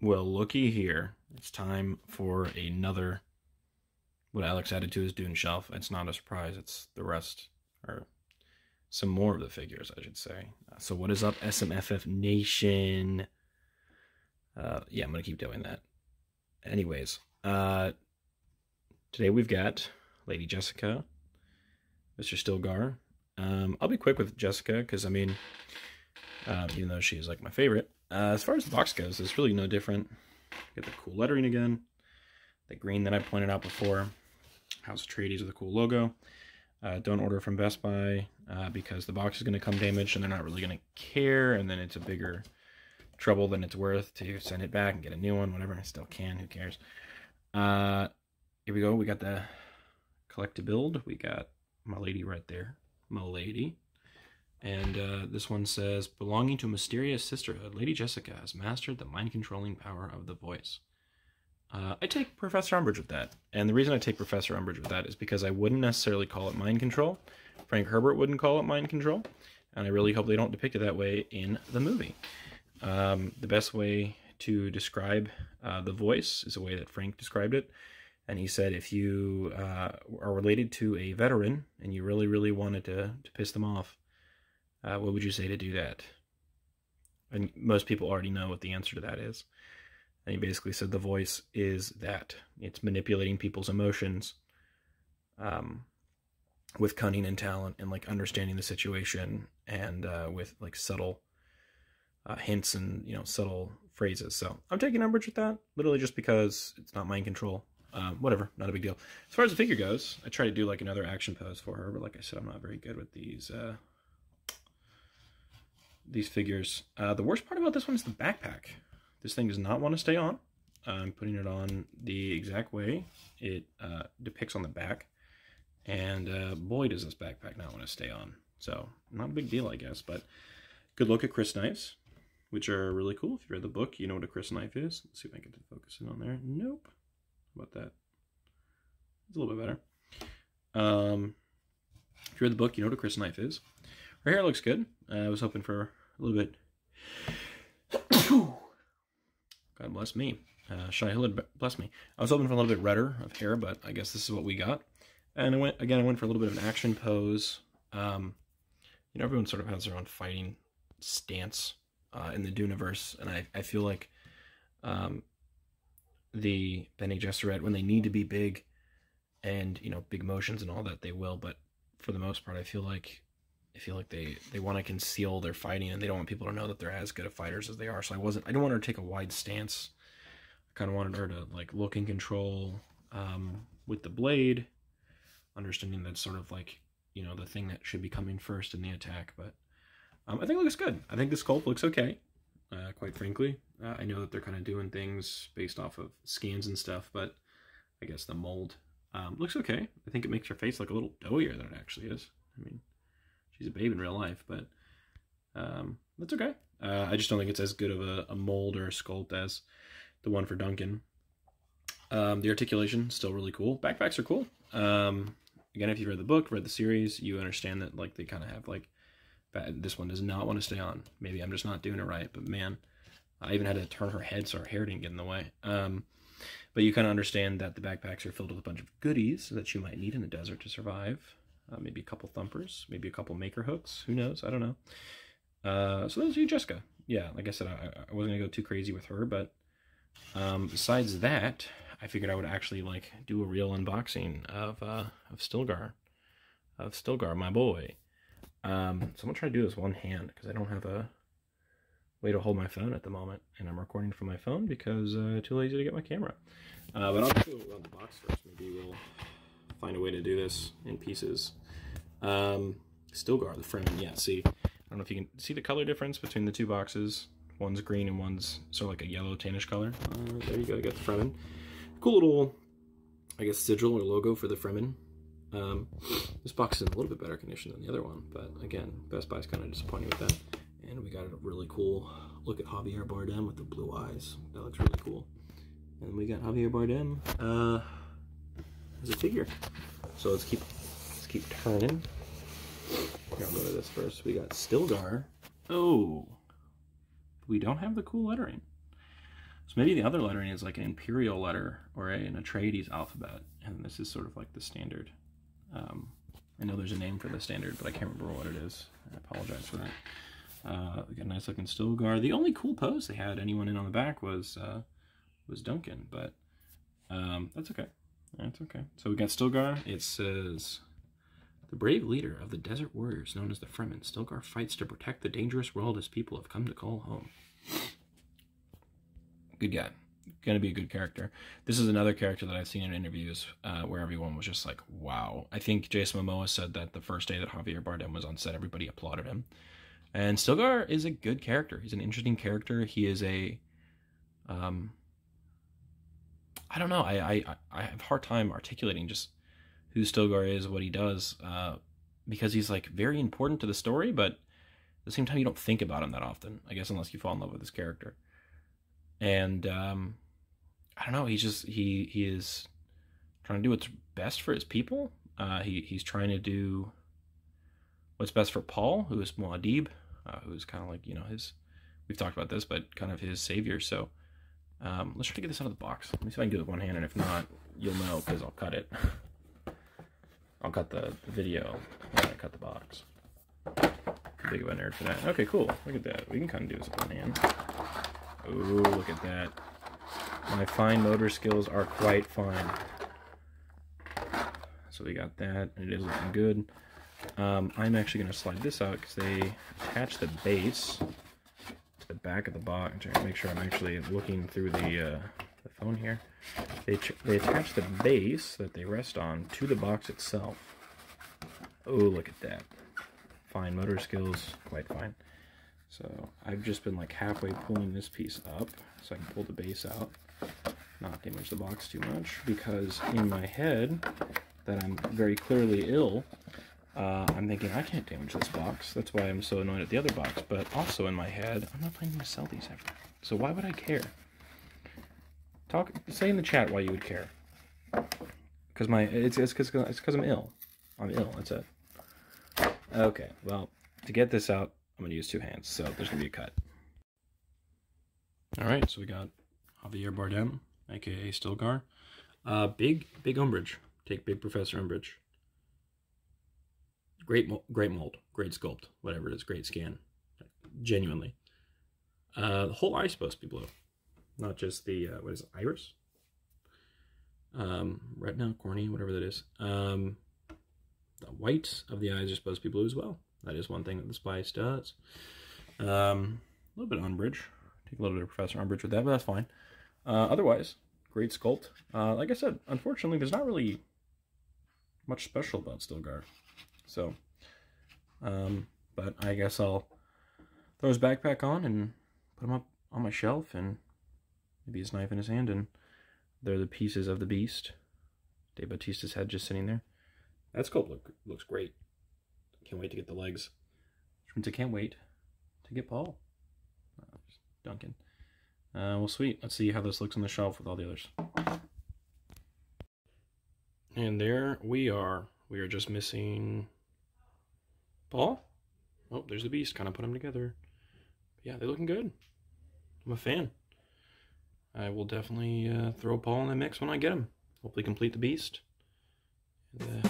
Well, looky here. It's time for another, what Alex added to his Dune shelf. It's not a surprise. It's the rest, or some more of the figures, I should say. So what is up, SMFF Nation? Yeah, I'm going to keep doing that. Anyways, today we've got Lady Jessica, Mr. Stilgar. I'll be quick with Jessica, because, I mean, even though she is, like, my favorite. As far as the box goes, it's really no different. Get the cool lettering again. The green that I pointed out before. House Atreides with a cool logo. Don't order from Best Buy because the box is going to come damaged and they're not really going to care. And then it's a bigger trouble than it's worth to send it back and get a new one. Whatever, I still can. Who cares? Here we go. We got the collector build. We got my lady right there. My lady. And this one says, belonging to a mysterious sisterhood, Lady Jessica has mastered the mind-controlling power of the voice. I take Professor Umbridge with that. And the reason I take Professor Umbridge with that is because I wouldn't necessarily call it mind control. Frank Herbert wouldn't call it mind control. And I really hope they don't depict it that way in the movie. The best way to describe the voice is the way that Frank described it. And he said if you are related to a veteran and you really, really wanted to piss them off, what would you say to do that? And most people already know what the answer to that is. And he basically said the voice is that. It's manipulating people's emotions with cunning and talent and, like, understanding the situation and with, like, subtle hints and, you know, subtle phrases. So I'm taking umbrage with that, literally just because it's not mind control. Whatever, not a big deal. As far as the figure goes, I try to do, like, another action pose for her, but like I said, I'm not very good with these figures. The worst part about this one is the backpack. This thing does not want to stay on. I'm putting it on the exact way it depicts on the back. And boy, does this backpack not want to stay on. So, not a big deal, I guess. But good look at crysknives, which are really cool. If you read the book, you know what a crysknife is. Let's see if I can focus in on there. Nope. How about that? It's a little bit better. If you read the book, you know what a crysknife is. Her hair looks good. I was hoping for a little bit... God bless me. Shai Hulud, bless me. I was hoping for a little bit redder of hair, but I guess this is what we got. And I went for a little bit of an action pose. You know, everyone sort of has their own fighting stance in the Duneverse, and I feel like the Bene Gesserit, when they need to be big and, you know, big motions and all that, they will, but for the most part, I feel like they want to conceal their fighting, and they don't want people to know that they're as good of fighters as they are. So I didn't want her to take a wide stance. I kind of wanted her to, like, look in control with the blade, understanding that's sort of like, you know, the thing that should be coming first in the attack. But I think it looks good. I think the sculpt looks okay, quite frankly. I know that they're kind of doing things based off of scans and stuff, but I guess the mold looks okay. I think it makes her face look a little doughier than it actually is. I mean, she's a babe in real life, but that's okay. I just don't think it's as good of a mold or a sculpt as the one for Duncan. The articulation still really cool. Backpacks are cool. Again, if you've read the book, read the series, you understand that, like, they kind of have, like, this one does not want to stay on. Maybe I'm just not doing it right, but man, I even had to turn her head so her hair didn't get in the way. But you kind of understand that the backpacks are filled with a bunch of goodies that you might need in the desert to survive. Maybe a couple thumpers, maybe a couple maker hooks. Who knows? I don't know. So that's you, Jessica. Yeah, like I said, I wasn't going to go too crazy with her, but besides that, I figured I would actually, like, do a real unboxing of Stilgar. Of Stilgar, my boy. So I'm going to try to do this one hand, because I don't have a way to hold my phone at the moment. And I'm recording from my phone because too lazy to get my camera. But I'll just go around the box first. Maybe we'll find a way to do this in pieces. Stilgar, the Fremen. Yeah, see, I don't know if you can see the color difference between the two boxes. One's green and one's sort of like a yellow tannish color. There you go, you got the Fremen. Cool little, I guess, sigil or logo for the Fremen. This box is in a little bit better condition than the other one, but again, Best Buy's kind of disappointing with that. And we got a really cool look at Javier Bardem with the blue eyes. That looks really cool. And we got Javier Bardem as a figure. So let's keep turning. Here, I'll go to this first. We got Stilgar. Oh, we don't have the cool lettering. So maybe the other lettering is like an imperial letter or an Atreides alphabet, and this is sort of like the standard. I know there's a name for the standard, but I can't remember what it is. I apologize for that. We got a nice looking Stilgar. The only cool pose they had anyone in on the back was Duncan, but that's okay. That's okay. So we got Stilgar. It says, the brave leader of the desert warriors known as the Fremen, Stilgar fights to protect the dangerous world his people have come to call home. Good guy. Going to be a good character. This is another character that I've seen in interviews where everyone was just like, wow. I think Jason Momoa said that the first day that Javier Bardem was on set, everybody applauded him. And Stilgar is a good character. He's an interesting character. He is a... I don't know. I have a hard time articulating just who Stilgar is, what he does, because he's like very important to the story, but at the same time you don't think about him that often, I guess, unless you fall in love with his character. And I don't know, he is trying to do what's best for his people. He's trying to do what's best for Paul, who is Muad'Dib, who's kind of like, you know, we've talked about this, but kind of his savior. So let's try to get this out of the box. Let me see if I can do it with one hand, and if not, you'll know because I'll cut it. I'll cut the video when I cut the box. Big of a nerd for that. Okay, cool. Look at that. We can kind of do this with one hand. Oh, look at that. My fine motor skills are quite fine. So we got that, and it is looking good. I'm actually going to slide this out because they attach the base to the back of the box. I'm trying to make sure I'm actually looking through the phone here. They attach the base that they rest on to the box itself. Oh, look at that. Fine motor skills, quite fine. So I've just been like halfway pulling this piece up so I can pull the base out, not damage the box too much, because in my head that I'm very clearly ill, I'm thinking I can't damage this box. That's why I'm so annoyed at the other box. But also in my head, I'm not planning to sell these ever. So why would I care? Say in the chat why you would care. Because it's because I'm ill. I'm ill. That's it. Okay. Well, to get this out, I'm gonna use two hands. So there's gonna be a cut. All right. So we got Javier Bardem, aka Stilgar. Big umbrage. Take big Professor Umbrage. Great mold, great sculpt, whatever it is, great scan. Genuinely. The whole eye's supposed to be blue. Not just the, what is it, iris? Retina, cornea, whatever that is. The whites of the eyes are supposed to be blue as well. That is one thing that the Spice does. A little bit of umbrage. Take a little bit of Professor Umbrage with that, but that's fine. Otherwise, great sculpt. Like I said, unfortunately, there's not really much special about Stilgar. So, but I guess I'll throw his backpack on and put him up on my shelf, and maybe his knife in his hand, and they're the pieces of the beast. Dave Bautista's head just sitting there. That sculpt looks great. Can't wait to get the legs. Which means I can't wait to get Paul. Duncan. Well, sweet. Let's see how this looks on the shelf with all the others. And there we are. We are just missing Paul. Oh, there's the beast. Kind of put them together. Yeah, they're looking good. I'm a fan. I will definitely throw Paul in the mix when I get him. Hopefully complete the beast. And,